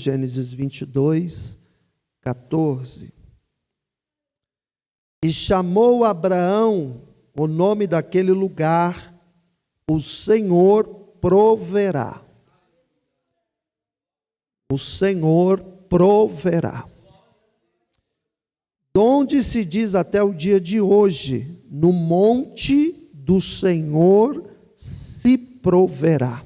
Gênesis 22, 14. E chamou Abraão o nome daquele lugar, o Senhor proverá. O Senhor proverá. Donde se diz até o dia de hoje, no monte do Senhor se proverá.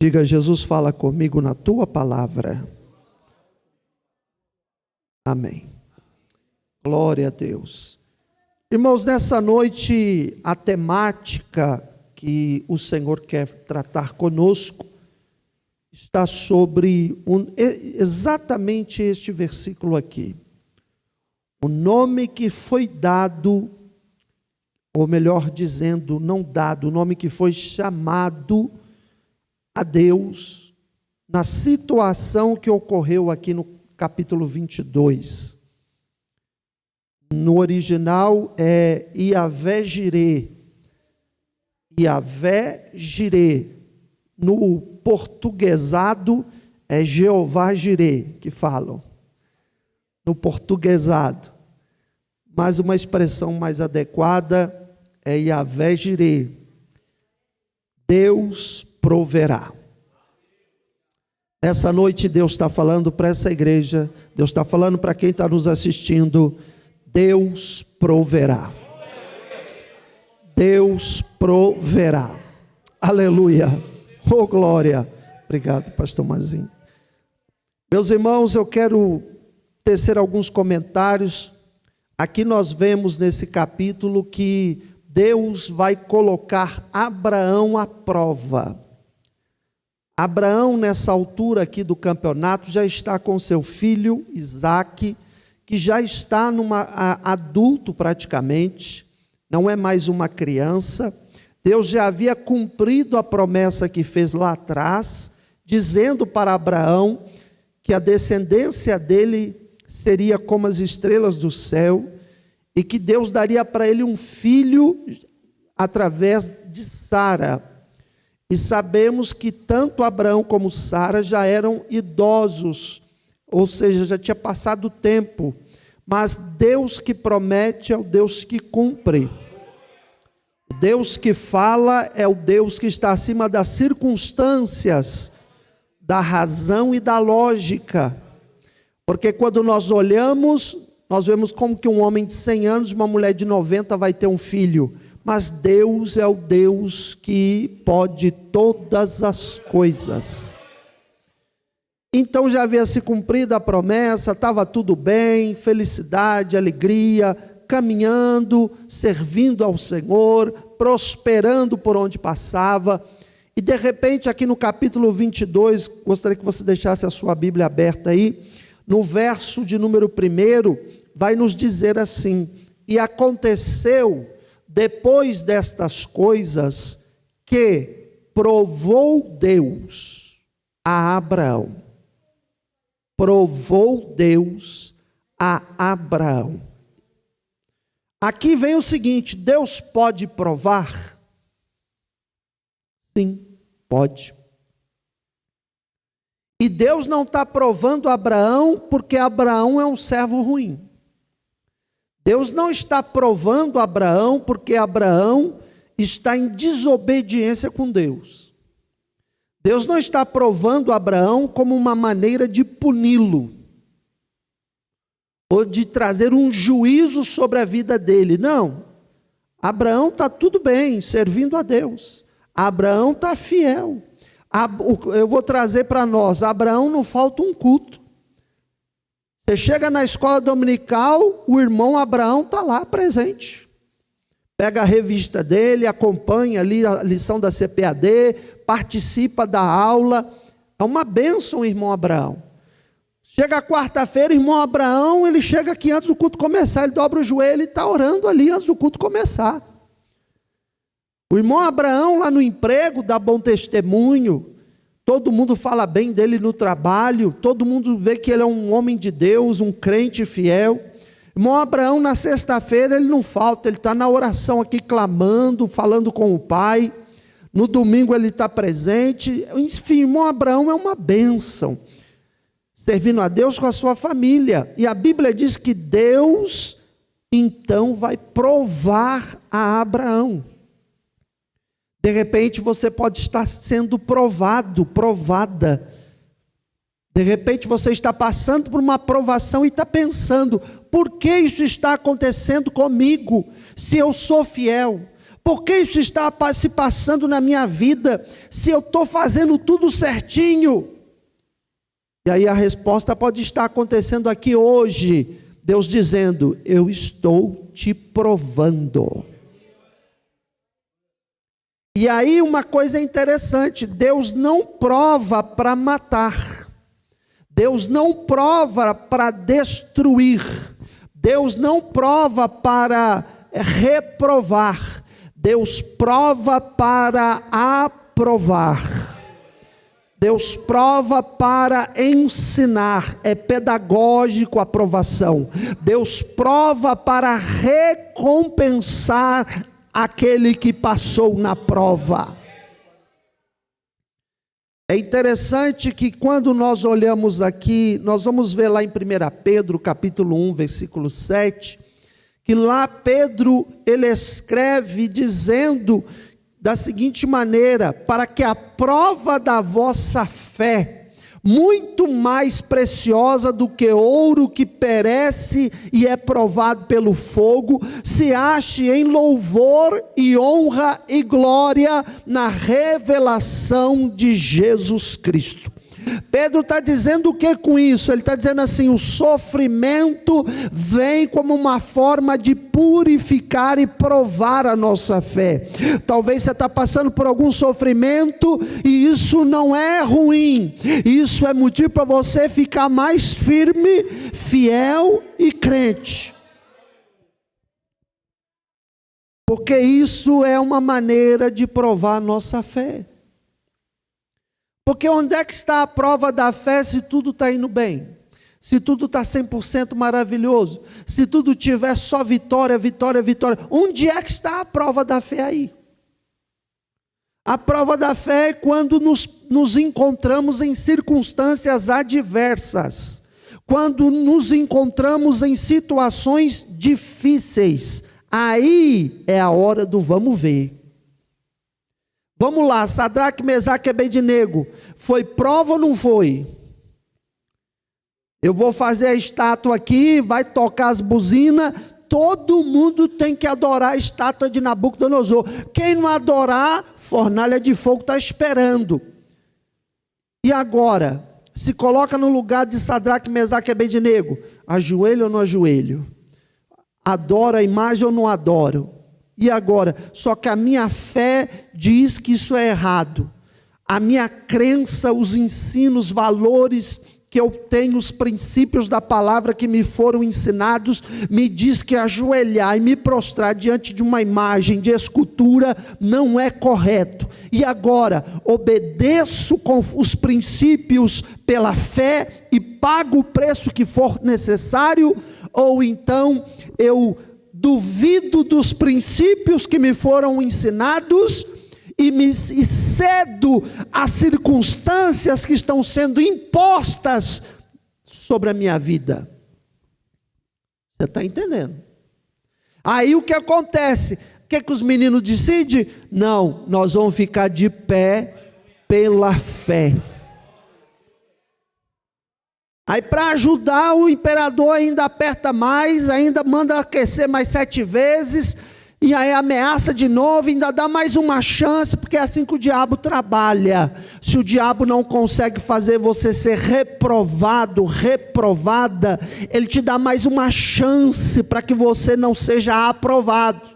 Diga, Jesus, fala comigo na tua palavra. Amém. Glória a Deus. Irmãos, nessa noite, a temática que o Senhor quer tratar conosco está sobre exatamente este versículo aqui. O nome que foi dado, ou melhor dizendo, não dado, o nome que foi chamado a Deus na situação que ocorreu aqui no capítulo 22. No original é Iavé-Jirê. Iavé-Jirê. No portuguesado é Jeová-Jirê que falam. No portuguesado. Mas uma expressão mais adequada é Iavé-Jirê. Deus proverá. Essa noite Deus está falando para essa igreja, Deus está falando para quem está nos assistindo, Deus proverá. Deus proverá. Aleluia. Oh, glória. Obrigado, pastor Mazinho. Meus irmãos, eu quero tecer alguns comentários. Aqui nós vemos nesse capítulo que Deus vai colocar Abraão à prova. Abraão, nessa altura aqui do campeonato, já está com seu filho Isaque, que já está adulto praticamente, não é mais uma criança. Deus já havia cumprido a promessa que fez lá atrás, dizendo para Abraão que a descendência dele seria como as estrelas do céu, e que Deus daria para ele um filho através de Sara. E sabemos que tanto Abraão como Sara já eram idosos, ou seja, já tinha passado o tempo, mas Deus que promete é o Deus que cumpre. O Deus que fala é o Deus que está acima das circunstâncias, da razão e da lógica, porque quando nós olhamos, nós vemos como que um homem de 100 anos, uma mulher de 90 vai ter um filho, mas Deus é o Deus que pode todas as coisas. Então já havia se cumprido a promessa, estava tudo bem, felicidade, alegria, caminhando, servindo ao Senhor, prosperando por onde passava. E de repente aqui no capítulo 22, gostaria que você deixasse a sua Bíblia aberta aí, no verso de número 1, vai nos dizer assim: e aconteceu depois destas coisas que provou Deus a Abraão. Provou Deus a Abraão. Aqui vem o seguinte: Deus pode provar? Sim, pode. E Deus não está provando Abraão porque Abraão é um servo ruim. Deus não está provando Abraão porque Abraão está em desobediência com Deus. Deus não está provando Abraão como uma maneira de puni-lo, ou de trazer um juízo sobre a vida dele. Não. Abraão está tudo bem, servindo a Deus. Abraão está fiel. Eu vou trazer para nós, Abraão não falta um culto. Você chega na escola dominical, o irmão Abraão está lá presente. Pega a revista dele, acompanha ali a lição da CPAD, participa da aula. É uma bênção, irmão Abraão. Chega quarta-feira, irmão Abraão, ele chega aqui antes do culto começar, ele dobra o joelho e está orando ali antes do culto começar. O irmão Abraão lá no emprego dá bom testemunho, todo mundo fala bem dele no trabalho, todo mundo vê que ele é um homem de Deus, um crente fiel. Irmão Abraão na sexta-feira ele não falta, ele está na oração aqui clamando, falando com o Pai. no domingo ele está presente, enfim, irmão Abraão é uma bênção, servindo a Deus com a sua família, e a Bíblia diz que Deus então vai provar a Abraão. De repente você pode estar sendo provado, provada. De repente você está passando por uma provação e está pensando: por que isso está acontecendo comigo, se eu sou fiel? Por que isso está se passando na minha vida, se eu estou fazendo tudo certinho? E aí a resposta pode estar acontecendo aqui hoje, Deus dizendo: eu estou te provando. E aí uma coisa interessante, Deus não prova para matar, Deus não prova para destruir, Deus não prova para reprovar, Deus prova para aprovar. Deus prova para ensinar, é pedagógico a provação. Deus prova para recompensar aquele que passou na prova. É interessante que quando nós olhamos aqui, nós vamos ver lá em 1 Pedro, capítulo 1, versículo 7, que lá Pedro, ele escreve dizendo da seguinte maneira: para que a prova da vossa fé, muito mais preciosa do que ouro que perece e é provado pelo fogo, se ache em louvor e honra e glória na revelação de Jesus Cristo. Pedro está dizendo o que com isso? Ele está dizendo assim: o sofrimento vem como uma forma de purificar e provar a nossa fé. Talvez você está passando por algum sofrimento, e isso não é ruim, isso é motivo para você ficar mais firme, fiel e crente, porque isso é uma maneira de provar a nossa fé. Porque onde é que está a prova da fé se tudo está indo bem? Se tudo está 100% maravilhoso? Se tudo tiver só vitória, vitória, vitória? Onde é que está a prova da fé aí? A prova da fé é quando nos encontramos em circunstâncias adversas. Quando nos encontramos em situações difíceis. Aí é a hora do vamos ver. Vamos lá, Sadraque, Mesaque e Abednego, foi prova ou não foi? Eu vou fazer a estátua aqui, vai tocar as buzinas, todo mundo tem que adorar a estátua de Nabucodonosor. Quem não adorar, fornalha de fogo está esperando. E agora, se coloca no lugar de Sadraque, Mesaque e Abednego, ajoelho ou não ajoelho? Adoro a imagem ou não adoro? E agora? Só que a minha fé diz que isso é errado. A minha crença, os ensinos, os valores que eu tenho, os princípios da palavra que me foram ensinados, me diz que ajoelhar e me prostrar diante de uma imagem de escultura não é correto. E agora, obedeço com os princípios pela fé e pago o preço que for necessário, ou então eu duvido dos princípios que me foram ensinados e cedo às circunstâncias que estão sendo impostas sobre a minha vida. Você está entendendo? Aí o que acontece? O que os meninos decidem? Não, nós vamos ficar de pé pela fé. Aí para ajudar, o imperador ainda aperta mais, ainda manda aquecer mais 7 vezes, e aí ameaça de novo, ainda dá mais uma chance, porque é assim que o diabo trabalha. Se o diabo não consegue fazer você ser reprovado, reprovada, ele te dá mais uma chance para que você não seja aprovado.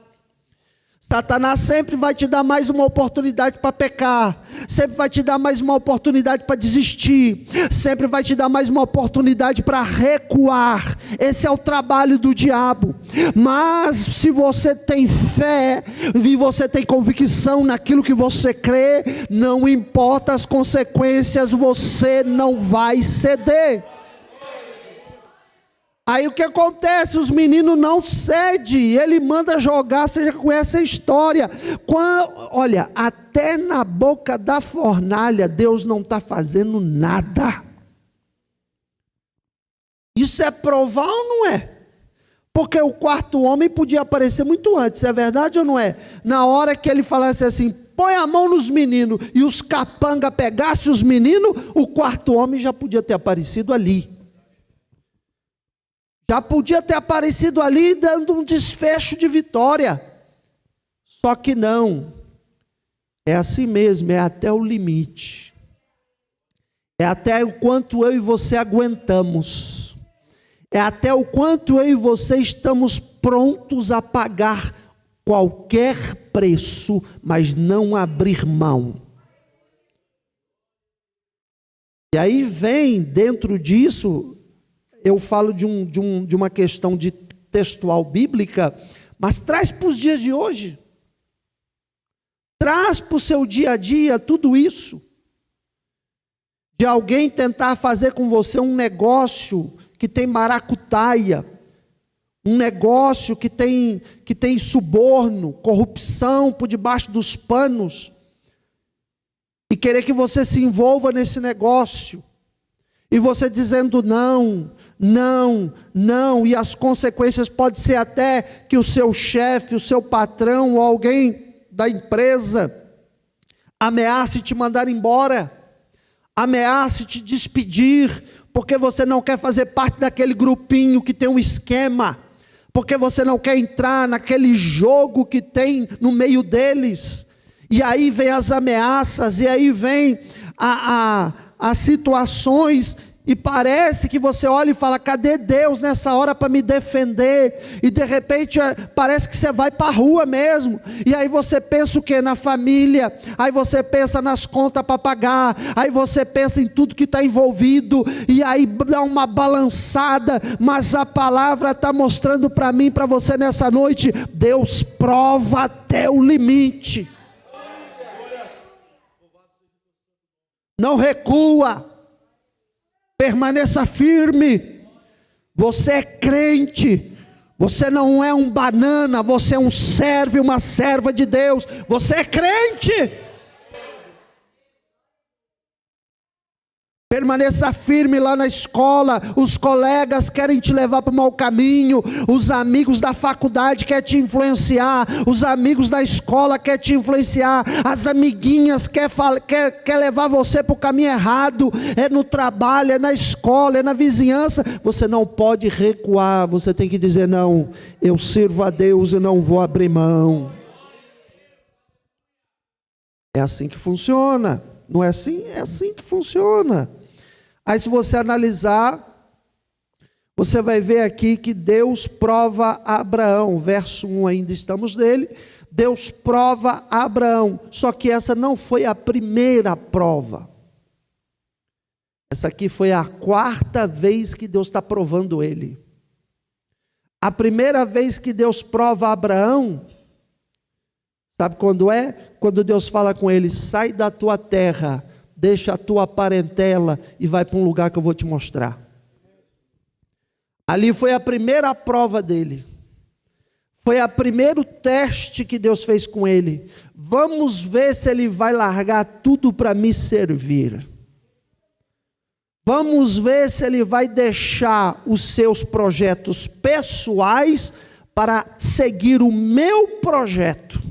Satanás sempre vai te dar mais uma oportunidade para pecar, sempre vai te dar mais uma oportunidade para desistir, sempre vai te dar mais uma oportunidade para recuar. Esse é o trabalho do diabo. Mas se você tem fé e você tem convicção naquilo que você crê, não importa as consequências, você não vai ceder. Aí o que acontece? Os meninos não cedem, ele manda jogar, você já conhece a história. Olha, até na boca da fornalha, Deus não está fazendo nada. Isso é provar ou não é? Porque o quarto homem podia aparecer muito antes, é verdade ou não é? Na hora que ele falasse assim, põe a mão nos meninos, e os capanga pegassem os meninos, o quarto homem já podia ter aparecido ali. Já podia ter aparecido ali dando um desfecho de vitória. Só que não. É assim mesmo, é até o limite. É até o quanto eu e você aguentamos. É até o quanto eu e você estamos prontos a pagar qualquer preço, mas não abrir mão. E aí vem dentro disso, eu falo de uma questão de textual bíblica, mas traz para os dias de hoje. Traz para o seu dia a dia tudo isso. De alguém tentar fazer com você um negócio que tem maracutaia, um negócio que tem suborno, corrupção por debaixo dos panos, e querer que você se envolva nesse negócio, e você dizendo não, não, não, e as consequências podem ser até que o seu chefe, o seu patrão, ou alguém da empresa, ameace te mandar embora, ameace te despedir, porque você não quer fazer parte daquele grupinho que tem um esquema, porque você não quer entrar naquele jogo que tem no meio deles, e aí vem as ameaças, e aí vem as situações, e parece que você olha e fala, cadê Deus nessa hora para me defender? E de repente parece que você vai para a rua mesmo. E aí você pensa o quê? Na família. Aí você pensa nas contas para pagar. Aí você pensa em tudo que está envolvido. E aí dá uma balançada. Mas a palavra está mostrando para mim, para você nessa noite, Deus prova até o limite. Não recua. Permaneça firme. Você é crente. Você não é um banana. Você é um servo e uma serva de Deus. Você é crente. Permaneça firme lá na escola. Os colegas querem te levar para o mau caminho. Os amigos da faculdade querem te influenciar. Os amigos da escola querem te influenciar. As amiguinhas quer levar você para o caminho errado. É no trabalho, é na escola, é na vizinhança. Você não pode recuar. Você tem que dizer, não, eu sirvo a Deus e não vou abrir mão. É assim que funciona. Não é assim? É assim que funciona. Aí se você analisar, você vai ver aqui que Deus prova a Abraão, verso 1 ainda estamos nele, Deus prova a Abraão, só que essa não foi a primeira prova, essa aqui foi a quarta vez que Deus está provando ele. A primeira vez que Deus prova a Abraão, sabe quando é? Quando Deus fala com ele, sai da tua terra, deixa a tua parentela e vai para um lugar que eu vou te mostrar. Ali foi a primeira prova dele. Foi o primeiro teste que Deus fez com ele. Vamos ver se ele vai largar tudo para me servir. Vamos ver se ele vai deixar os seus projetos pessoais para seguir o meu projeto.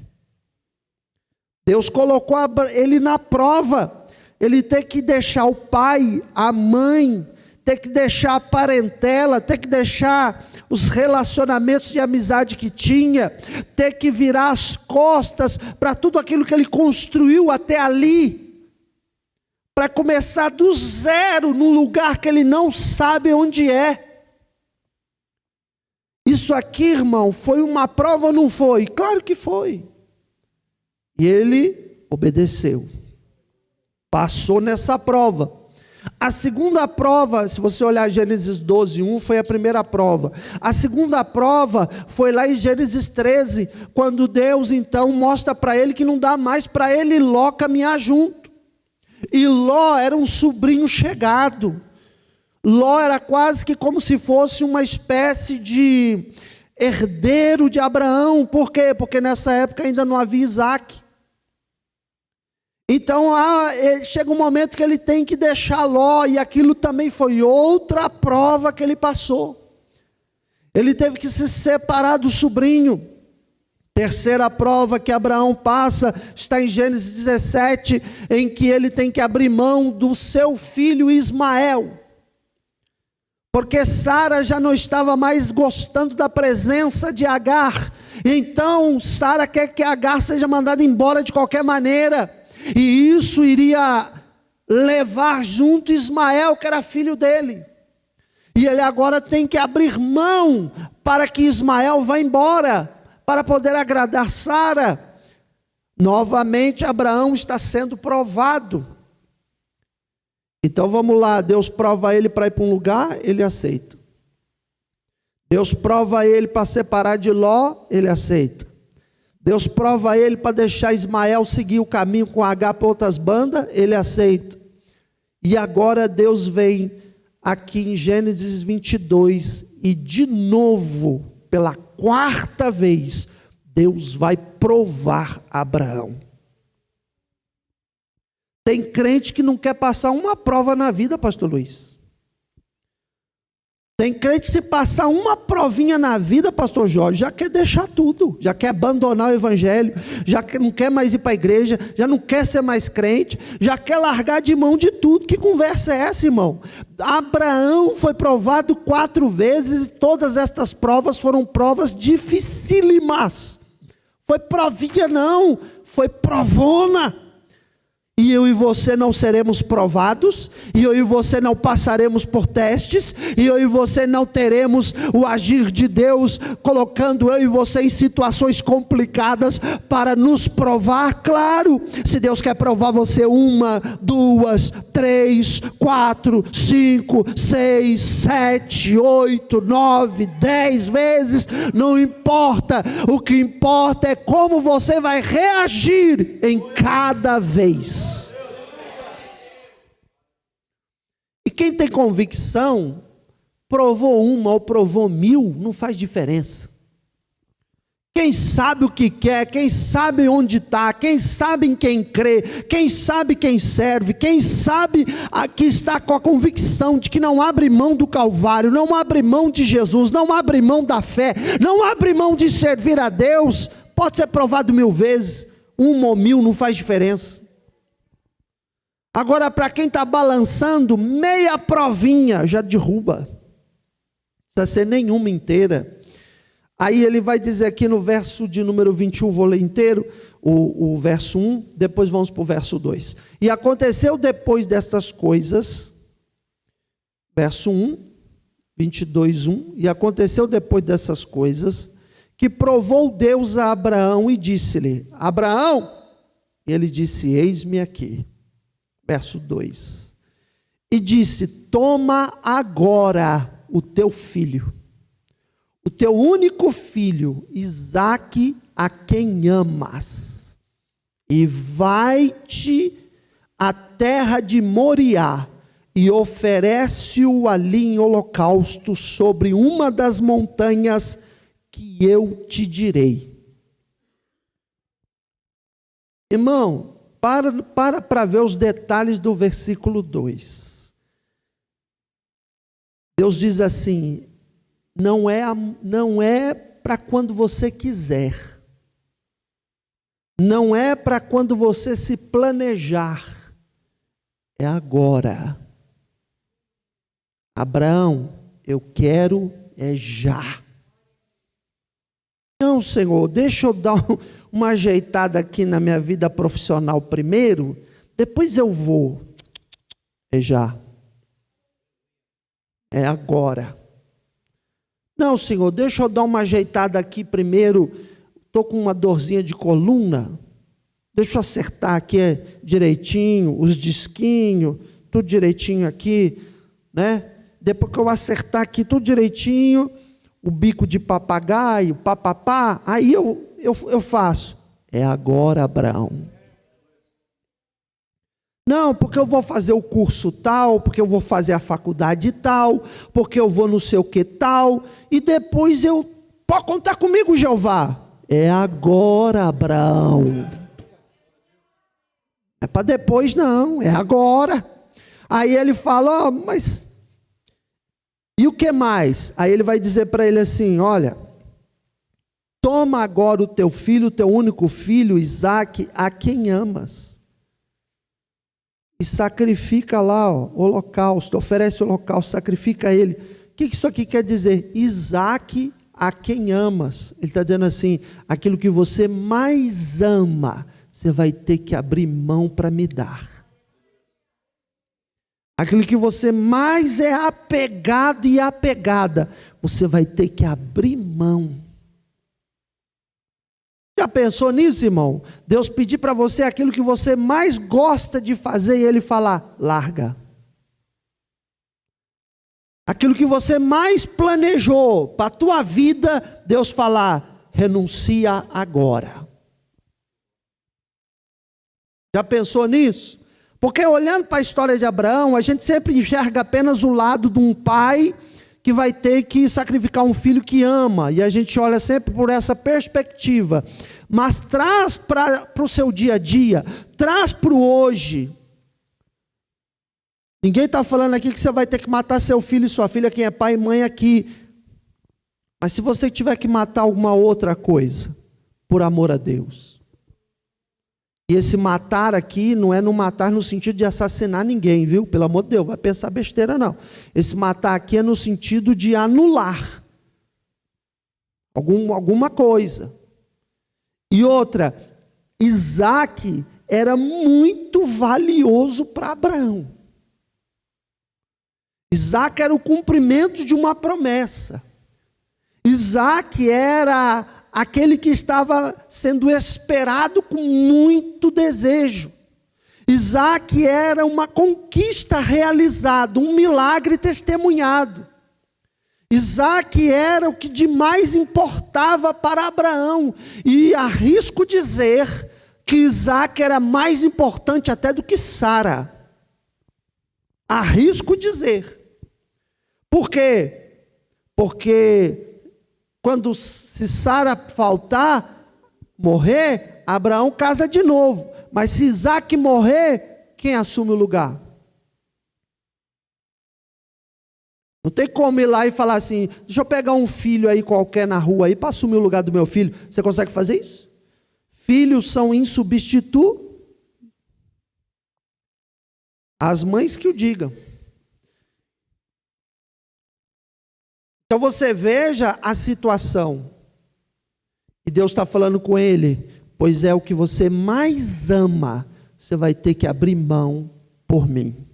Deus colocou ele na prova. Ele tem que deixar o pai, a mãe, tem que deixar a parentela, tem que deixar os relacionamentos de amizade que tinha, tem que virar as costas para tudo aquilo que ele construiu até ali, para começar do zero, num lugar que ele não sabe onde é. Isso aqui, irmão, foi uma prova ou não foi? Claro que foi. E ele obedeceu. Passou nessa prova. A segunda prova, se você olhar Gênesis 12, 1, foi a primeira prova. A segunda prova foi lá em Gênesis 13, quando Deus então mostra para ele que não dá mais para ele e Ló caminhar junto. E Ló era um sobrinho chegado. Ló era quase que como se fosse uma espécie de herdeiro de Abraão. Por quê? Porque nessa época ainda não havia Isaac. Então chega um momento que ele tem que deixar Ló, e aquilo também foi outra prova que ele passou. Ele teve que se separar do sobrinho. Terceira prova que Abraão passa está em Gênesis 17, em que ele tem que abrir mão do seu filho Ismael, porque Sara já não estava mais gostando da presença de Agar. Então Sara quer que Agar seja mandada embora de qualquer maneira, e isso iria levar junto Ismael, que era filho dele. E ele agora tem que abrir mão para que Ismael vá embora, para poder agradar Sara. Novamente Abraão está sendo provado. Então vamos lá, Deus prova ele para ir para um lugar, ele aceita. Deus prova ele para separar de Ló, ele aceita. Deus prova ele para deixar Ismael seguir o caminho com Agar para outras bandas, ele aceita. E agora Deus vem aqui em Gênesis 22, e de novo, pela quarta vez, Deus vai provar Abraão. Tem crente que não quer passar uma prova na vida, pastor Luiz. Tem crente que se passar uma provinha na vida, pastor Jorge, já quer deixar tudo, já quer abandonar o evangelho, já não quer mais ir para a igreja, já não quer ser mais crente, já quer largar de mão de tudo. Que conversa é essa, irmão? Abraão foi provado 4 vezes, e todas estas provas foram provas dificílimas. Foi provinha não, foi provona. E eu e você não seremos provados, e eu e você não passaremos por testes, e eu e você não teremos o agir de Deus, colocando eu e você em situações complicadas para nos provar. Claro, se Deus quer provar você 1, 2, 3, 4, 5, 6, 7, 8, 9, 10 vezes, não importa. O que importa é como você vai reagir em cada vez. E quem tem convicção, provou 1 ou provou 1000, não faz diferença. Quem sabe o que quer, quem sabe onde está, quem sabe em quem crê, quem sabe quem serve, quem sabe que está com a convicção de que não abre mão do Calvário, não abre mão de Jesus, não abre mão da fé, não abre mão de servir a Deus, pode ser provado 1000 vezes, 1 ou 1000 não faz diferença. Agora, para quem está balançando, meia provinha já derruba, não precisa ser nenhuma inteira. Aí ele vai dizer aqui no verso de número 21, vou ler inteiro, o verso 1, depois vamos para o verso 2. E aconteceu depois dessas coisas, verso 1, 22, 1, e aconteceu depois dessas coisas, que provou Deus a Abraão e disse-lhe, Abraão, e ele disse, eis-me aqui. Verso 2, e disse, toma agora o teu filho, o teu único filho, Isaque, a quem amas, e vai-te à terra de Moriá, e oferece-o ali em holocausto, sobre uma das montanhas que eu te direi. Irmão, para ver os detalhes do versículo 2. Deus diz assim, não é para quando você quiser, não é para quando você se planejar, é agora. Abraão, eu quero já. Não, Senhor, deixa eu dar uma ajeitada aqui na minha vida profissional primeiro, depois eu vou. É já. É agora. Não, Senhor, deixa eu dar uma ajeitada aqui primeiro, estou com uma dorzinha de coluna, deixa eu acertar aqui direitinho, os disquinhos, tudo direitinho aqui, né? Depois que eu acertar aqui tudo direitinho, o bico de papagaio, papapá, aí eu faço. É agora, Abraão. Não, porque eu vou fazer o curso tal, porque eu vou fazer a faculdade tal, porque eu vou não sei o que tal, e depois pode contar comigo, Jeová. É agora, Abraão. É para depois não, é agora. Aí ele fala, mas e o que mais? Aí ele vai dizer para ele assim, olha, toma agora o teu filho, o teu único filho, Isaque, a quem amas, e sacrifica lá, holocausto, oferece holocausto, sacrifica ele. O que isso aqui quer dizer? Isaque, a quem amas. Ele está dizendo assim, aquilo que você mais ama, você vai ter que abrir mão para me dar. Aquilo que você mais é apegado e apegada, você vai ter que abrir mão. Já pensou nisso, irmão? Deus pedir para você aquilo que você mais gosta de fazer e Ele falar, larga. Aquilo que você mais planejou para a tua vida, Deus falar, renuncia agora. Já pensou nisso? Porque olhando para a história de Abraão, a gente sempre enxerga apenas o lado de um pai que vai ter que sacrificar um filho que ama, e a gente olha sempre por essa perspectiva, mas traz para o seu dia a dia, traz para o hoje. Ninguém está falando aqui que você vai ter que matar seu filho e sua filha, quem é pai e mãe aqui, mas se você tiver que matar alguma outra coisa, por amor a Deus, e esse matar aqui não é no matar no sentido de assassinar ninguém, viu? Pelo amor de Deus, vai pensar besteira não. Esse matar aqui é no sentido de anular alguma coisa. E outra, Isaque era muito valioso para Abraão. Isaque era o cumprimento de uma promessa. Isaque era aquele que estava sendo esperado com muito desejo. Isaque era uma conquista realizada, um milagre testemunhado. Isaque era o que de mais importava para Abraão. E arrisco dizer que Isaque era mais importante até do que Sara. Arrisco dizer. Por quê? Porque se Sara faltar, morrer, Abraão casa de novo. Mas se Isaque morrer, quem assume o lugar? Não tem como ir lá e falar assim, deixa eu pegar um filho aí qualquer na rua aí para assumir o lugar do meu filho. Você consegue fazer isso? Filhos são insubstituíveis. As mães que o digam. Então você veja a situação. E Deus está falando com ele, pois é o que você mais ama, você vai ter que abrir mão por mim.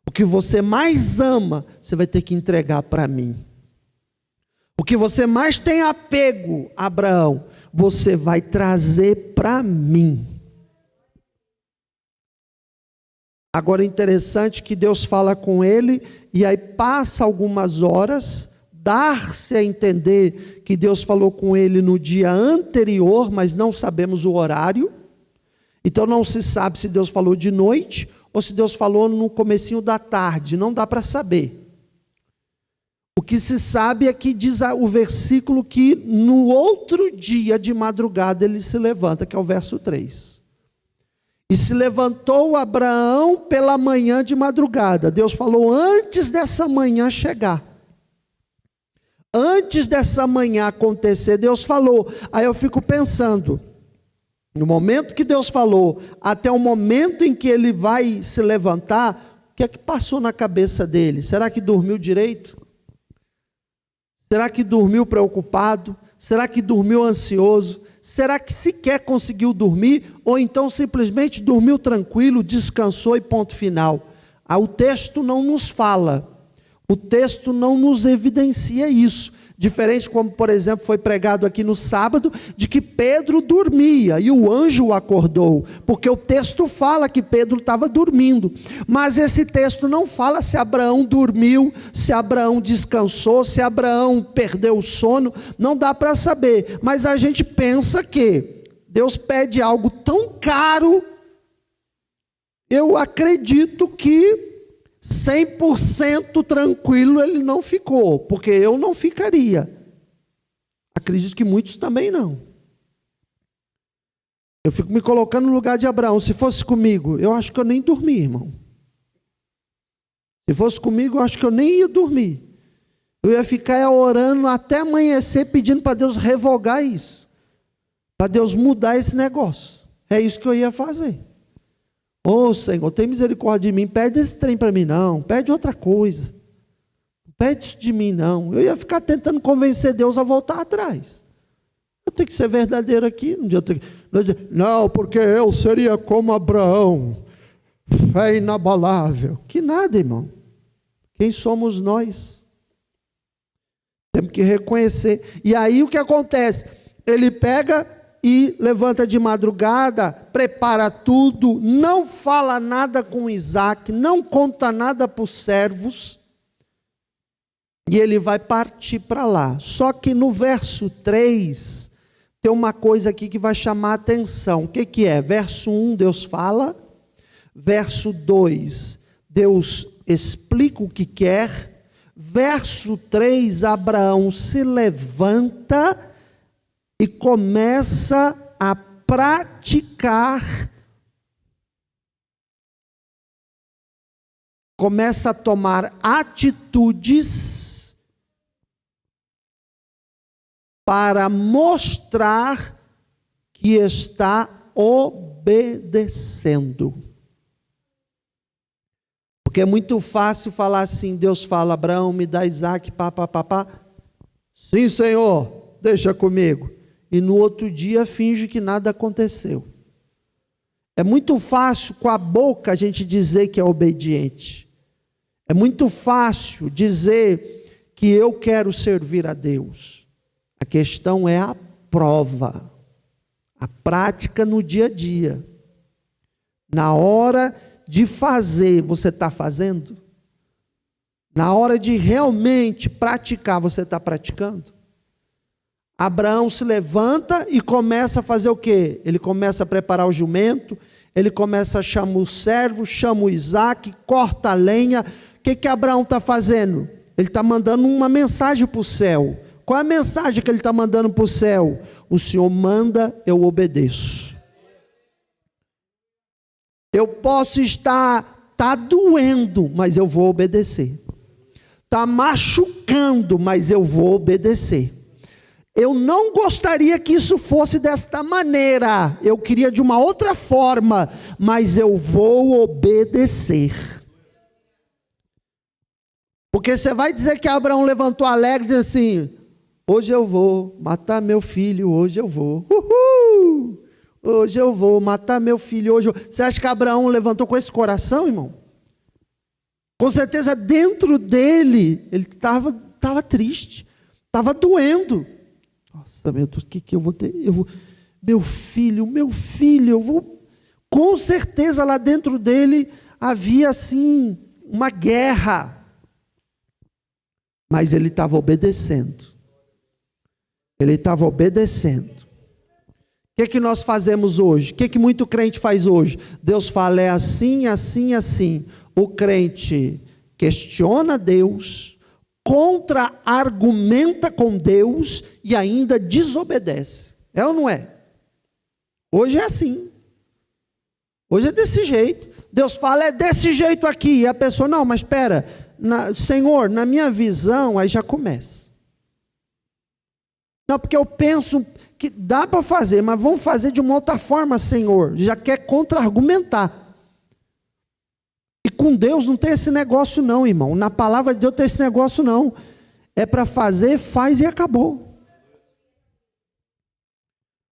O que você mais ama, você vai ter que entregar para mim. O que você mais tem apego, Abraão, você vai trazer para mim. Agora é interessante que Deus fala com ele, e aí passa algumas horas, dar-se a entender que Deus falou com ele no dia anterior, mas não sabemos o horário. Então não se sabe se Deus falou de noite, ou se Deus falou no comecinho da tarde, não dá para saber. O que se sabe é que diz o versículo que no outro dia de madrugada ele se levanta, que é o verso 3. E se levantou Abraão pela manhã de madrugada. Deus falou antes dessa manhã chegar. Antes dessa manhã acontecer, Deus falou. Aí eu fico pensando, no momento que Deus falou, até o momento em que ele vai se levantar, o que é que passou na cabeça dele? Será que dormiu direito? Será que dormiu preocupado? Será que dormiu ansioso? Será que sequer conseguiu dormir? Ou então simplesmente dormiu tranquilo, descansou e ponto final? O texto não nos fala, o texto não nos evidencia isso. Diferente como, por exemplo, foi pregado aqui no sábado, de que Pedro dormia e o anjo o acordou, porque o texto fala que Pedro estava dormindo, mas esse texto não fala se Abraão dormiu, se Abraão descansou, se Abraão perdeu o sono, não dá para saber, mas a gente pensa que Deus pede algo tão caro, eu acredito que 100% tranquilo ele não ficou, porque eu não ficaria. Acredito que muitos também não. Eu fico me colocando no lugar de Abraão. Se fosse comigo, eu acho que eu nem dormi, irmão. Se fosse comigo, eu acho que eu nem ia dormir. Eu ia ficar orando até amanhecer, pedindo para Deus revogar isso, para Deus mudar esse negócio. É isso que eu ia fazer. Ô Senhor, tem misericórdia de mim, pede esse trem para mim não, pede outra coisa, não pede isso de mim não. Eu ia ficar tentando convencer Deus a voltar atrás. Eu tenho que ser verdadeiro aqui, não, porque eu seria como Abraão, fé inabalável. Que nada, irmão. Quem somos nós? Temos que reconhecer. E aí o que acontece? Ele pega e levanta de madrugada, prepara tudo, não fala nada com Isaac, não conta nada para os servos, e ele vai partir para lá. Só que no verso 3, tem uma coisa aqui que vai chamar a atenção. O que é? Verso 1, Deus fala. Verso 2, Deus explica o que quer. Verso 3, Abraão se levanta e começa a praticar, começa a tomar atitudes para mostrar que está obedecendo. Porque é muito fácil falar assim, Deus fala, Abraão, me dá Isaac, pá. Sim, Senhor, deixa comigo. E no outro dia finge que nada aconteceu. É muito fácil com a boca a gente dizer que é obediente. É muito fácil dizer que eu quero servir a Deus. A questão é a prova, a prática no dia a dia. Na hora de fazer, você está fazendo? Na hora de realmente praticar, você está praticando? Abraão se levanta e começa a fazer o quê? Ele começa a preparar o jumento, ele começa a chamar o servo, chama o Isaac, corta a lenha. O que Abraão está fazendo? Ele está mandando uma mensagem para o céu. Qual é a mensagem que ele está mandando para o céu? O Senhor manda, eu obedeço. Eu posso estar doendo, mas eu vou obedecer. Está machucando, mas eu vou obedecer. Eu não gostaria que isso fosse desta maneira, eu queria de uma outra forma, mas eu vou obedecer. Porque você vai dizer que Abraão levantou alegre e disse assim, hoje eu vou matar meu filho, hoje eu vou, hoje eu vou matar meu filho, hoje eu... Você acha que Abraão levantou com esse coração, irmão? Com certeza dentro dele, ele estava triste, estava doendo. Nossa, meu Deus, o que eu vou ter? Meu filho, eu vou... Com certeza lá dentro dele havia assim uma guerra. Mas ele estava obedecendo. Ele estava obedecendo. O que nós fazemos hoje? O que muito crente faz hoje? Deus fala, é assim, assim, assim. O crente questiona Deus, contra-argumenta com Deus e ainda desobedece. É ou não é? Hoje é assim. Hoje é desse jeito. Deus fala, é desse jeito aqui. E a pessoa, não, mas espera, Senhor, na minha visão, aí já começa. Não, porque eu penso que dá para fazer, mas vamos fazer de uma outra forma, Senhor. Já quer contra-argumentar. E com Deus não tem esse negócio não, irmão. Na palavra de Deus tem esse negócio não. É para fazer, faz e acabou.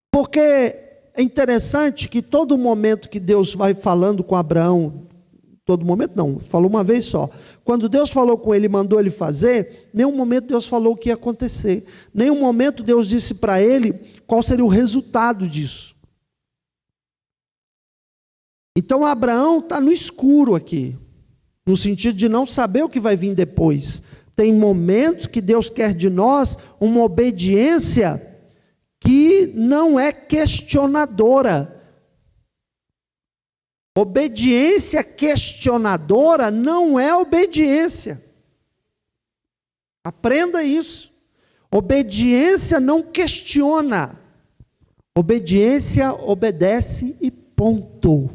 Porque é interessante que todo momento que Deus vai falando com Abraão, todo momento não, falou uma vez só. Quando Deus falou com ele, mandou ele fazer, nenhum momento Deus falou o que ia acontecer. Nenhum momento Deus disse para ele qual seria o resultado disso. Então Abraão está no escuro aqui, no sentido de não saber o que vai vir depois. Tem momentos que Deus quer de nós uma obediência que não é questionadora. Obediência questionadora não é obediência. Aprenda isso. Obediência não questiona. Obediência obedece e ponto.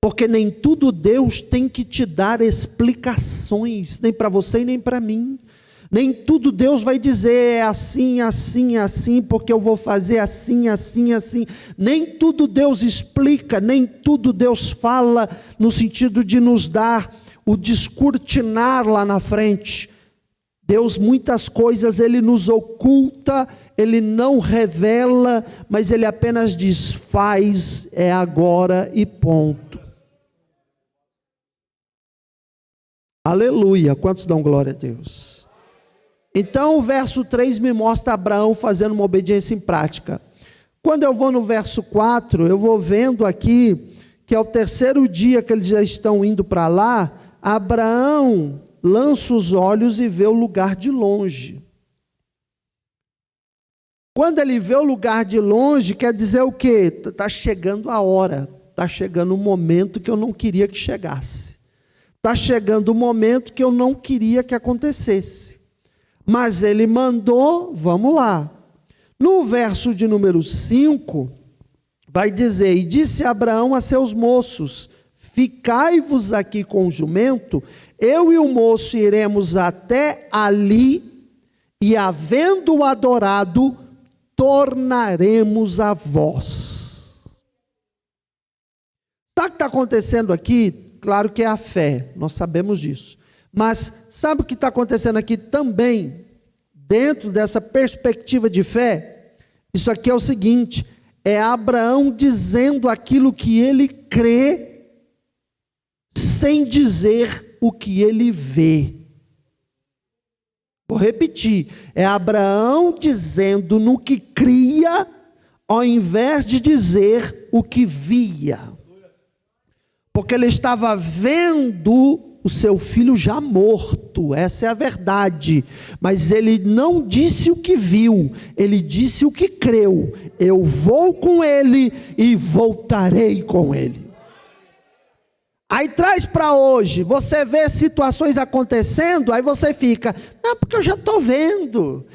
Porque nem tudo Deus tem que te dar explicações, nem para você e nem para mim. Nem tudo Deus vai dizer é assim, assim, assim, porque eu vou fazer assim, assim, assim. Nem tudo Deus explica, nem tudo Deus fala no sentido de nos dar o descortinar lá na frente. Deus, muitas coisas Ele nos oculta, Ele não revela, mas Ele apenas diz, faz, é agora e ponto. Aleluia, quantos dão glória a Deus? Então o verso 3 me mostra Abraão fazendo uma obediência em prática. Quando eu vou no verso 4, eu vou vendo aqui, que é o terceiro dia que eles já estão indo para lá, Abraão lança os olhos e vê o lugar de longe. Quando ele vê o lugar de longe, quer dizer o quê? Está chegando a hora, está chegando o momento que eu não queria que chegasse. Está chegando o momento que eu não queria que acontecesse. Mas ele mandou, vamos lá. No verso de número 5, vai dizer, e disse Abraão a seus moços, ficai-vos aqui com o jumento, eu e o moço iremos até ali, e havendo-o adorado, tornaremos a vós. Sabe o que está acontecendo aqui? Claro que é a fé, nós sabemos disso. Mas sabe o que está acontecendo aqui também, dentro dessa perspectiva de fé? Isso aqui é o seguinte, é Abraão dizendo aquilo que ele crê, sem dizer o que ele vê. Vou repetir, é Abraão dizendo no que cria, ao invés de dizer o que via. Porque ele estava vendo o seu filho já morto, essa é a verdade, mas ele não disse o que viu, ele disse o que creu, eu vou com ele e voltarei com ele. Aí traz para hoje, você vê situações acontecendo, aí você fica, não, porque eu já estou vendo,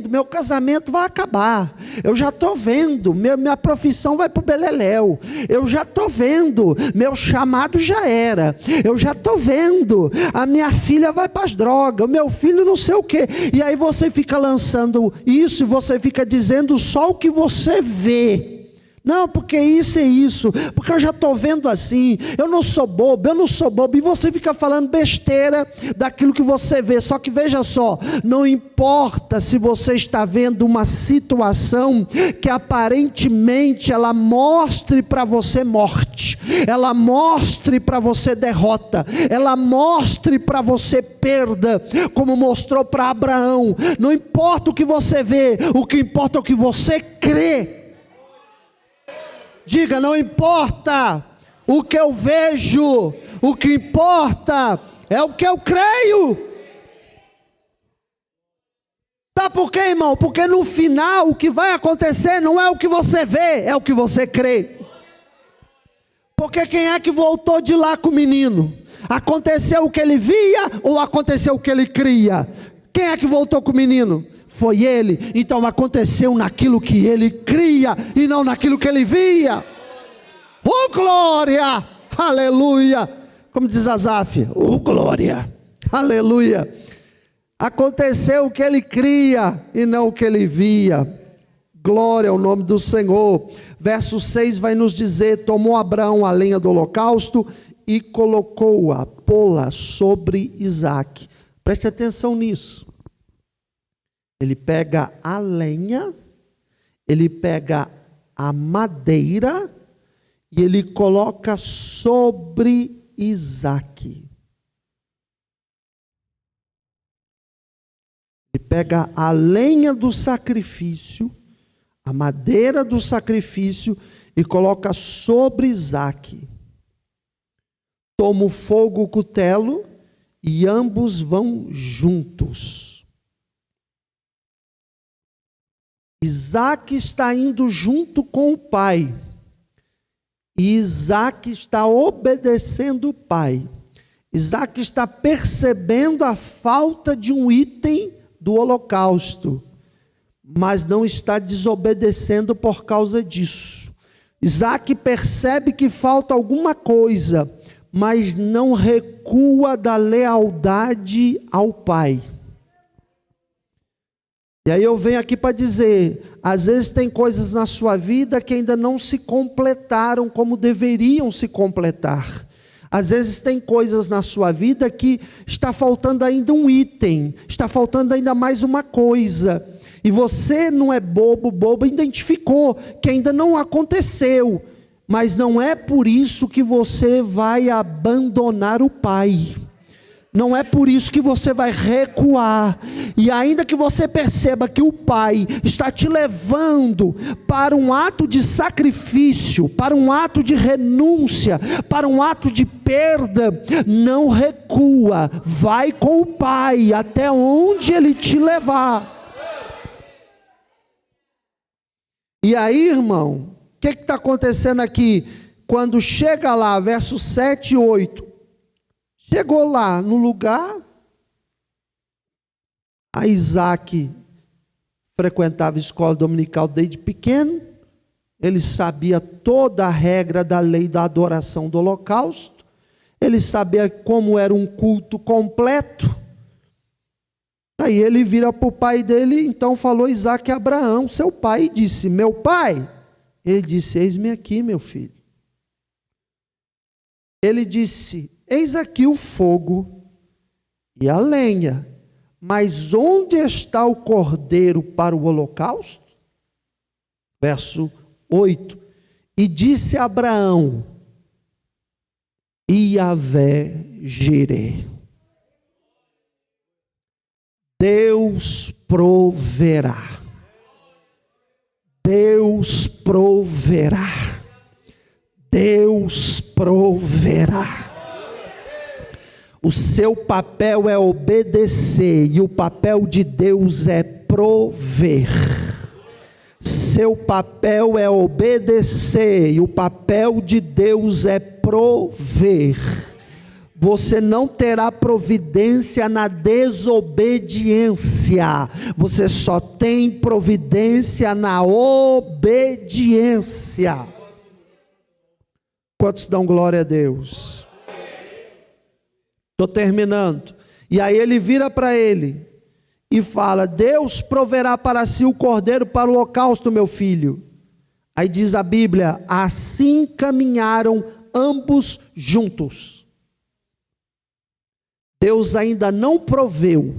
meu casamento vai acabar, eu já estou vendo, minha profissão vai para o beleléu, eu já estou vendo, meu chamado já era, eu já estou vendo, a minha filha vai para as drogas, o meu filho não sei o quê, e aí você fica lançando isso, e você fica dizendo só o que você vê. Não, porque isso é isso, porque eu já estou vendo assim, eu não sou bobo, e você fica falando besteira daquilo que você vê. Só que veja só, não importa se você está vendo uma situação que aparentemente ela mostre para você morte, ela mostre para você derrota, ela mostre para você perda, como mostrou para Abraão. Não importa o que você vê, o que importa é o que você crê. Diga, não importa o que eu vejo, o que importa é o que eu creio. Sabe por quê, irmão? Porque no final o que vai acontecer não é o que você vê, é o que você crê. Porque quem é que voltou de lá com o menino? Aconteceu o que ele via ou aconteceu o que ele cria? Quem é que voltou com o menino? Foi ele. Então aconteceu naquilo que ele cria e não naquilo que ele via. Oh glória, aleluia, como diz Asaf, oh glória, aleluia. Aconteceu o que ele cria e não o que ele via. Glória ao nome do Senhor. Verso 6 vai nos dizer, tomou Abraão a lenha do holocausto e colocou-a, pô-la sobre Isaque. Preste atenção nisso. Ele pega a lenha, ele pega a madeira e ele coloca sobre Isaque. Ele pega a lenha do sacrifício, a madeira do sacrifício e coloca sobre Isaque. Toma o fogo, o cutelo e ambos vão juntos. Isaque está indo junto com o pai. E Isaac está obedecendo o pai. Isaac está percebendo a falta de um item do holocausto, mas não está desobedecendo por causa disso. Isaac percebe que falta alguma coisa, mas não recua da lealdade ao pai. E aí eu venho aqui para dizer, às vezes tem coisas na sua vida que ainda não se completaram como deveriam se completar. Às vezes tem coisas na sua vida que está faltando ainda um item, está faltando ainda mais uma coisa. E você não é bobo, identificou que ainda não aconteceu. Mas não é por isso que você vai abandonar o pai. Não é por isso que você vai recuar. E ainda que você perceba que o pai está te levando para um ato de sacrifício, para um ato de renúncia, para um ato de perda, não recua. Vai com o pai até onde ele te levar. E aí, irmão, o que está acontecendo aqui? Quando chega lá, versos 7 e 8. Chegou lá no lugar, a Isaac frequentava a escola dominical desde pequeno, ele sabia toda a regra da lei da adoração do holocausto, ele sabia como era um culto completo. Aí ele vira para o pai dele, então falou Isaac a Abraão, seu pai, e disse, meu pai? Ele disse, eis-me aqui, meu filho. Ele disse, eis aqui o fogo e a lenha, mas onde está o cordeiro para o holocausto? Verso 8, e disse a Abraão, Iavé Jireh, Deus proverá, Deus proverá, Deus proverá. O seu papel é obedecer e o papel de Deus é prover. Seu papel é obedecer e o papel de Deus é prover. Você não terá providência na desobediência. Você só tem providência na obediência. Quantos dão glória a Deus? Estou terminando. E aí ele vira para ele e fala, Deus proverá para si o cordeiro para o holocausto, meu filho. Aí diz a Bíblia, assim caminharam ambos juntos. Deus ainda não proveu.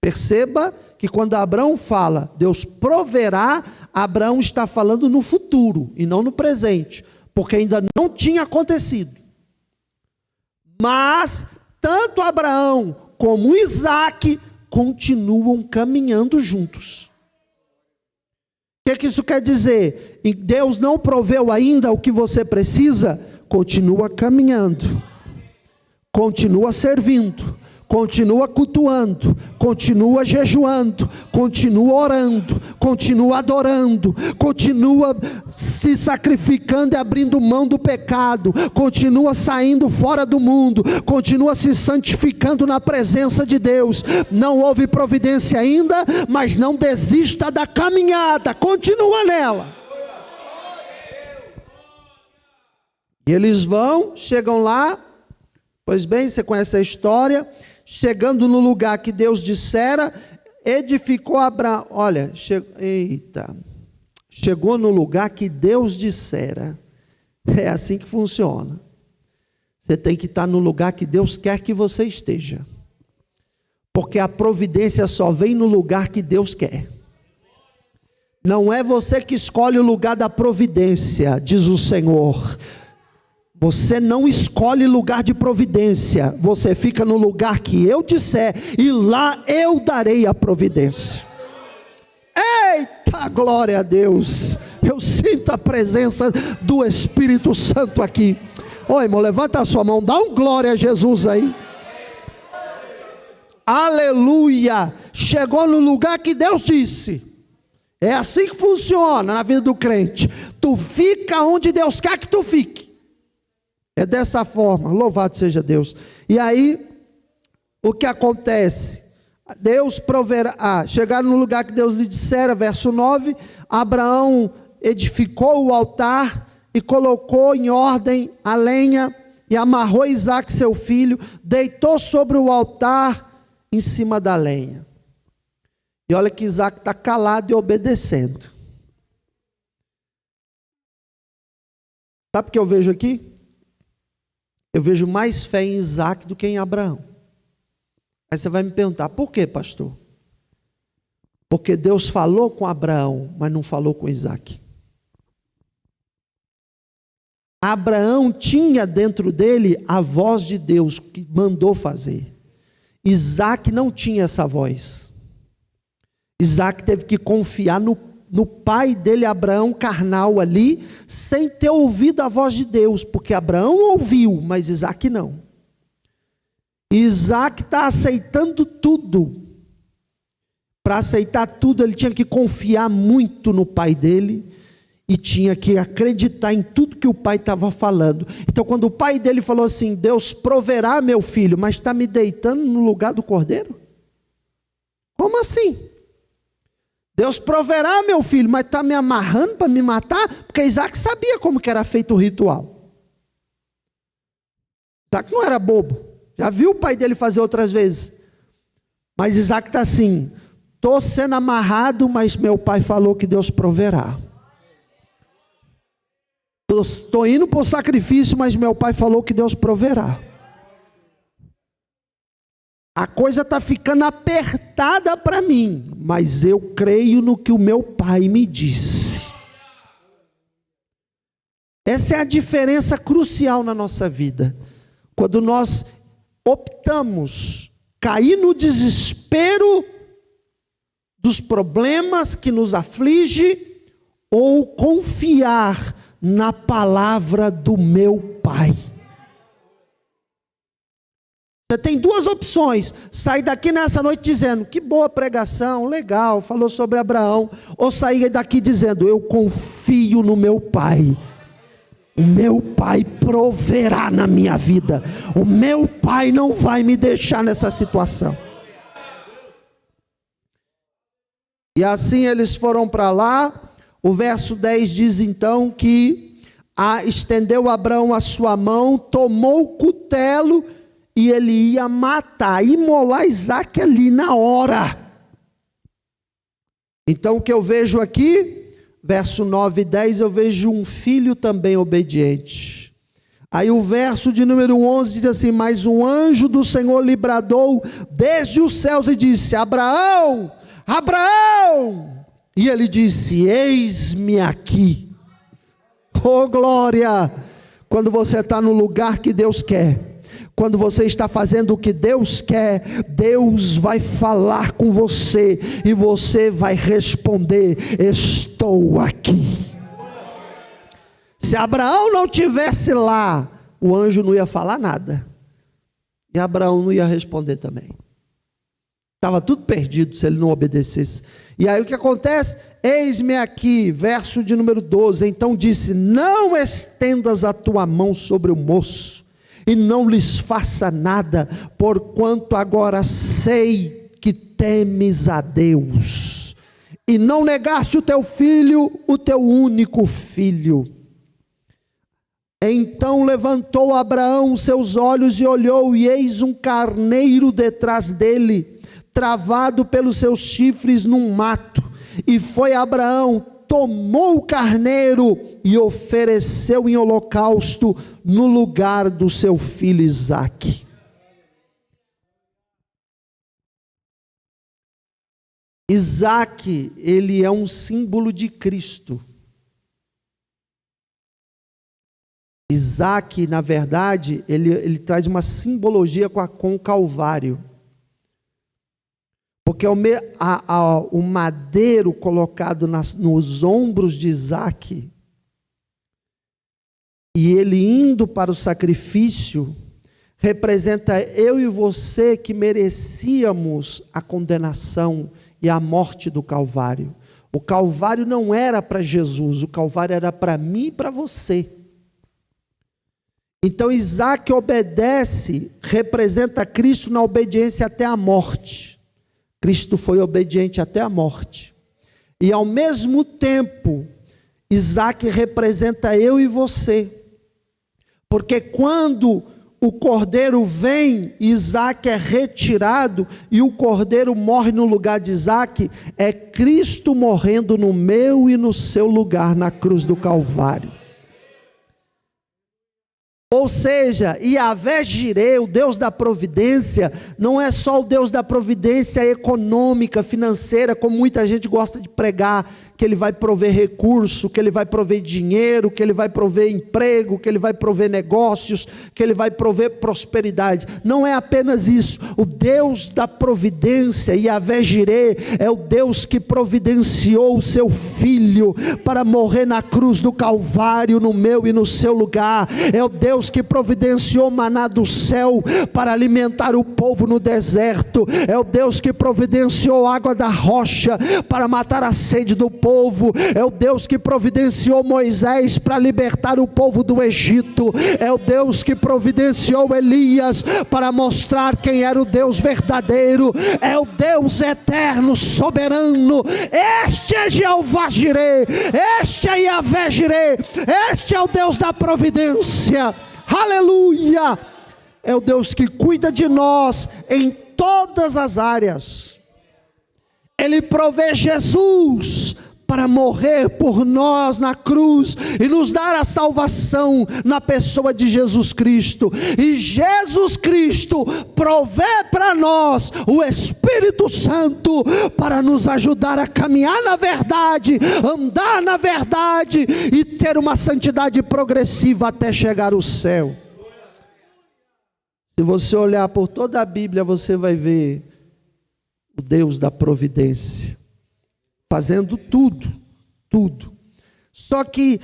Perceba que quando Abraão fala, Deus proverá, Abraão está falando no futuro e não no presente, porque ainda não tinha acontecido. Mas tanto Abraão como Isaac continuam caminhando juntos. O que isso quer dizer? Deus não proveu ainda o que você precisa? Continua caminhando. Continua servindo, continua cultuando, continua jejuando, continua orando, continua adorando, continua se sacrificando e abrindo mão do pecado, continua saindo fora do mundo, continua se santificando na presença de Deus. Não houve providência ainda, mas não desista da caminhada, continua nela. E eles chegam lá. Pois bem, você conhece a história, chegando no lugar que Deus dissera, edificou Abraão, chegou no lugar que Deus dissera, é assim que funciona, você tem que estar no lugar que Deus quer que você esteja, porque a providência só vem no lugar que Deus quer, não é você que escolhe o lugar da providência, diz o Senhor. Você não escolhe lugar de providência, você fica no lugar que eu disser, e lá eu darei a providência. Eita, glória a Deus, eu sinto a presença do Espírito Santo aqui. Ô irmão, levanta a sua mão, dá um glória a Jesus aí. Aleluia, chegou no lugar que Deus disse. É assim que funciona na vida do crente. tu fica onde Deus quer que tu fique. É dessa forma, louvado seja Deus. E aí, o que acontece? Deus proverá, chegaram no lugar que Deus lhe dissera, verso 9, Abraão edificou o altar e colocou em ordem a lenha, e amarrou Isaque seu filho, deitou sobre o altar em cima da lenha. E olha que Isaque está calado e obedecendo. Sabe o que eu vejo aqui? Eu vejo mais fé em Isaque do que em Abraão. Aí você vai me perguntar, por quê, pastor? Porque Deus falou com Abraão, mas não falou com Isaque. Abraão tinha dentro dele a voz de Deus que mandou fazer. Isaque não tinha essa voz. Isaque teve que confiar no pai dele, Abraão carnal ali, sem ter ouvido a voz de Deus, porque Abraão ouviu, mas Isaque não. Isaque está aceitando tudo. Para aceitar tudo, ele tinha que confiar muito no pai dele, e tinha que acreditar em tudo que o pai estava falando. Então quando o pai dele falou assim, Deus proverá meu filho, mas está me deitando no lugar do cordeiro? Como assim? Deus proverá meu filho, mas está me amarrando para me matar? Porque Isaque sabia como que era feito o ritual. Isaque não era bobo, já viu o pai dele fazer outras vezes. Mas Isaque está assim, estou sendo amarrado, mas meu pai falou que Deus proverá. Estou indo para o sacrifício, mas meu pai falou que Deus proverá. A coisa está ficando apertada para mim, mas eu creio no que o meu pai me disse. Essa é a diferença crucial na nossa vida. Quando nós optamos cair no desespero dos problemas que nos aflige, ou confiar na palavra do meu pai. Você tem duas opções: sair daqui nessa noite dizendo, que boa pregação, legal, falou sobre Abraão, ou sair daqui dizendo, eu confio no meu pai, o meu pai proverá na minha vida, o meu pai não vai me deixar nessa situação. E assim eles foram para lá. O verso 10 diz então que estendeu Abraão a sua mão, tomou o cutelo e ele ia matar, imolar Isaque ali na hora. Então o que eu vejo aqui, verso 9 e 10, eu vejo um filho também obediente. Aí o verso de número 11 diz assim, mas um anjo do Senhor lhe bradou desde os céus e disse, Abraão, Abraão! E ele disse, eis-me aqui. Oh glória! Quando você está no lugar que Deus quer, quando você está fazendo o que Deus quer, Deus vai falar com você, e você vai responder, estou aqui. Se Abraão não tivesse lá, o anjo não ia falar nada, e Abraão não ia responder também. Estava tudo perdido se ele não obedecesse. E aí o que acontece? Eis-me aqui, verso de número 12. Então disse, não estendas a tua mão sobre o moço, e não lhes faça nada, porquanto agora sei que temes a Deus, e não negaste o teu filho, o teu único filho. Então levantou Abraão seus olhos e olhou, e eis um carneiro detrás dele, travado pelos seus chifres num mato. E foi Abraão, tomou o carneiro e ofereceu em holocausto no lugar do seu filho Isaque. Isaque, ele é um símbolo de Cristo. Isaque, na verdade, ele traz uma simbologia com o Calvário. Porque o madeiro colocado nos ombros de Isaque, e ele indo para o sacrifício, representa eu e você que merecíamos a condenação e a morte do Calvário. O Calvário não era para Jesus, o Calvário era para mim e para você. Então Isaac obedece, representa Cristo na obediência até a morte. Cristo foi obediente até a morte. E ao mesmo tempo, Isaac representa eu e você. Porque quando o cordeiro vem, Isaac é retirado e o cordeiro morre no lugar de Isaac, é Cristo morrendo no meu e no seu lugar na cruz do Calvário. Ou seja, Yahvé Jireh, o Deus da providência, não é só o Deus da providência econômica, financeira, como muita gente gosta de pregar, que Ele vai prover recurso, que Ele vai prover dinheiro, que Ele vai prover emprego, que Ele vai prover negócios, que Ele vai prover prosperidade. Não é apenas isso. O Deus da providência, Yahvé Jireh, é o Deus que providenciou o seu Filho para morrer na cruz do Calvário, no meu e no seu lugar. É o Deus que providenciou maná do céu para alimentar o povo no deserto. É o Deus que providenciou água da rocha para matar a sede do povo. É o Deus que providenciou Moisés para libertar o povo do Egito. É o Deus que providenciou Elias para mostrar quem era o Deus verdadeiro. É o Deus eterno, soberano. Este é Jeová Jireh, este é Yahvé Jireh, este é o Deus da providência. Aleluia! É o Deus que cuida de nós em todas as áreas. Ele provê Jesus para morrer por nós na cruz e nos dar a salvação na pessoa de Jesus Cristo. E Jesus Cristo provê para nós o Espírito Santo para nos ajudar a caminhar na verdade, andar na verdade e ter uma santidade progressiva até chegar ao céu. Se você olhar por toda a Bíblia, você vai ver o Deus da providência fazendo tudo. Só que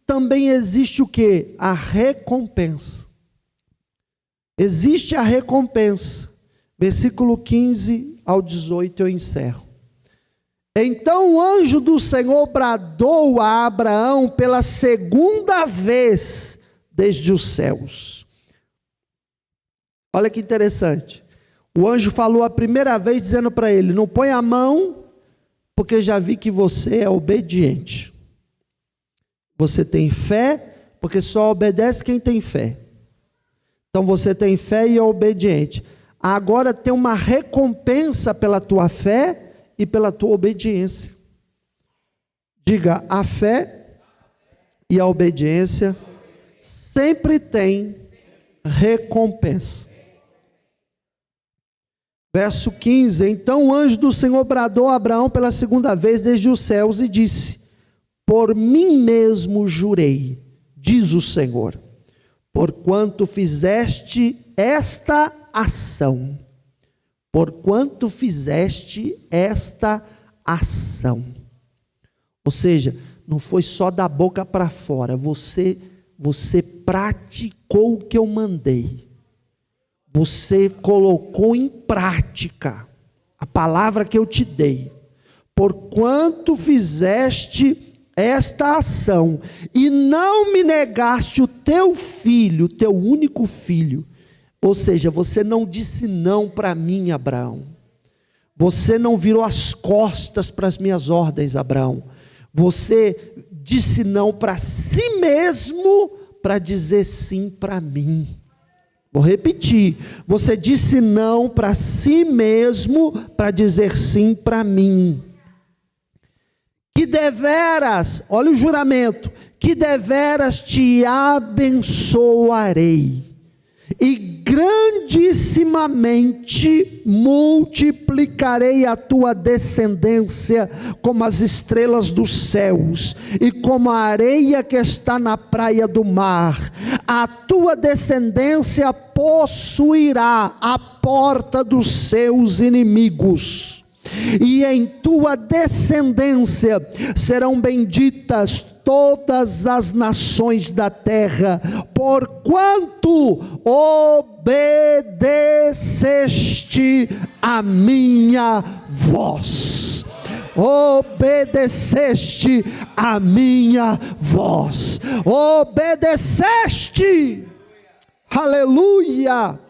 também existe o que? A recompensa. Existe a recompensa. Versículo 15 ao 18 eu encerro. Então o anjo do Senhor bradou a Abraão pela segunda vez desde os céus. Olha que interessante. O anjo falou a primeira vez dizendo para ele: não põe a mão, porque já vi que você é obediente. Você tem fé, porque só obedece quem tem fé. Então você tem fé e é obediente. Agora tem uma recompensa pela tua fé e pela tua obediência. Diga: a fé e a obediência sempre tem recompensa. Verso 15: então o anjo do Senhor bradou a Abraão pela segunda vez desde os céus e disse: por mim mesmo jurei, diz o Senhor, porquanto fizeste esta ação. Porquanto fizeste esta ação. Ou seja, não foi só da boca para fora, você praticou o que eu mandei. Você colocou em prática a palavra que eu te dei. Porquanto fizeste esta ação e não me negaste o teu filho, teu único filho. Ou seja, você não disse não para mim, Abraão. Você não virou as costas para as minhas ordens, Abraão. Você disse não para si mesmo para dizer sim para mim. Vou repetir, você disse não para si mesmo para dizer sim para mim. Que deveras, olha o juramento, que deveras te abençoarei, e grandissimamente multiplicarei a tua descendência como as estrelas dos céus e como a areia que está na praia do mar. A tua descendência possuirá a porta dos seus inimigos, e em tua descendência serão benditas todas as nações da terra, porquanto obedeceste a minha voz. obedeceste a minha voz. Obedeceste. Aleluia.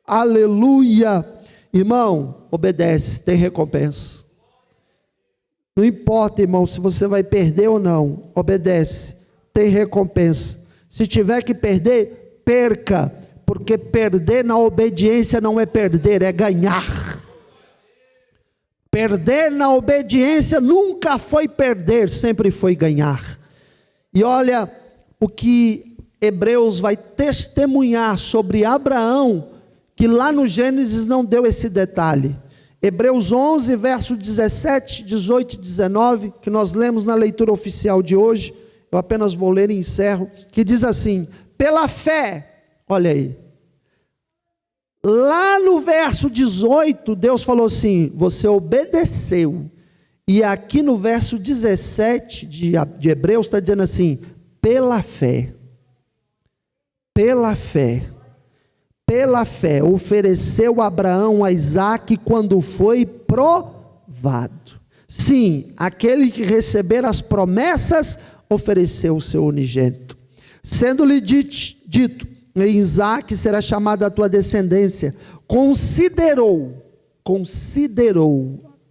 Aleluia. Irmão, obedece, tem recompensa. Não importa, irmão, se você vai perder ou não, obedece, tem recompensa. Se tiver que perder, perca, porque perder na obediência não é perder, é ganhar. Perder na obediência nunca foi perder, sempre foi ganhar. E olha o que Hebreus vai testemunhar sobre Abraão, que lá no Gênesis não deu esse detalhe. Hebreus 11, verso 17, 18 e 19, que nós lemos na leitura oficial de hoje, eu apenas vou ler e encerro, que diz assim: pela fé, olha aí, lá no verso 18, Deus falou assim, você obedeceu, e aqui no verso 17 de Hebreus está dizendo assim, pela fé, ofereceu Abraão a Isaque quando foi provado. Sim, aquele que receber as promessas, ofereceu o seu unigênito. Sendo-lhe dito, em Isaque será chamada a tua descendência. Considerou,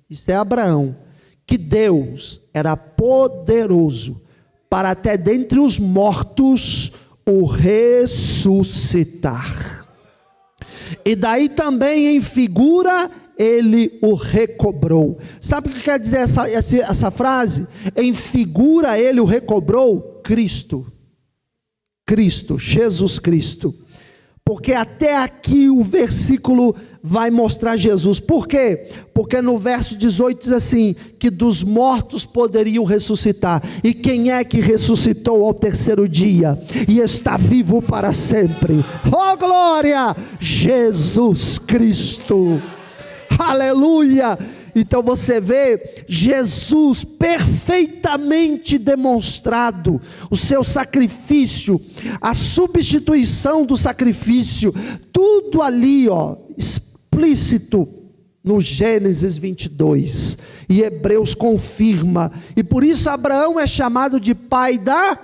isso é Abraão, que Deus era poderoso para até dentre os mortos o ressuscitar. E daí também em figura ele o recobrou. Sabe o que quer dizer essa frase? Em figura ele o recobrou? Cristo, Jesus Cristo. Porque até aqui o versículo vai mostrar Jesus. Por quê? Porque no verso 18 diz assim, que dos mortos poderiam ressuscitar. E quem é que ressuscitou ao terceiro dia e está vivo para sempre? Oh glória! Jesus Cristo. Aleluia! Então você vê Jesus perfeitamente demonstrado, o seu sacrifício, a substituição do sacrifício, tudo ali, explícito no Gênesis 22, e Hebreus confirma, e por isso Abraão é chamado de pai da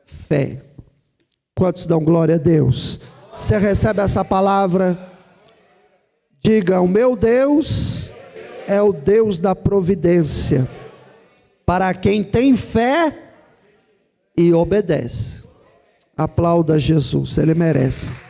fé. Quantos dão glória a Deus? Você recebe essa palavra? Diga, o meu Deus é o Deus da providência, para quem tem fé e obedece. Aplauda Jesus, Ele merece.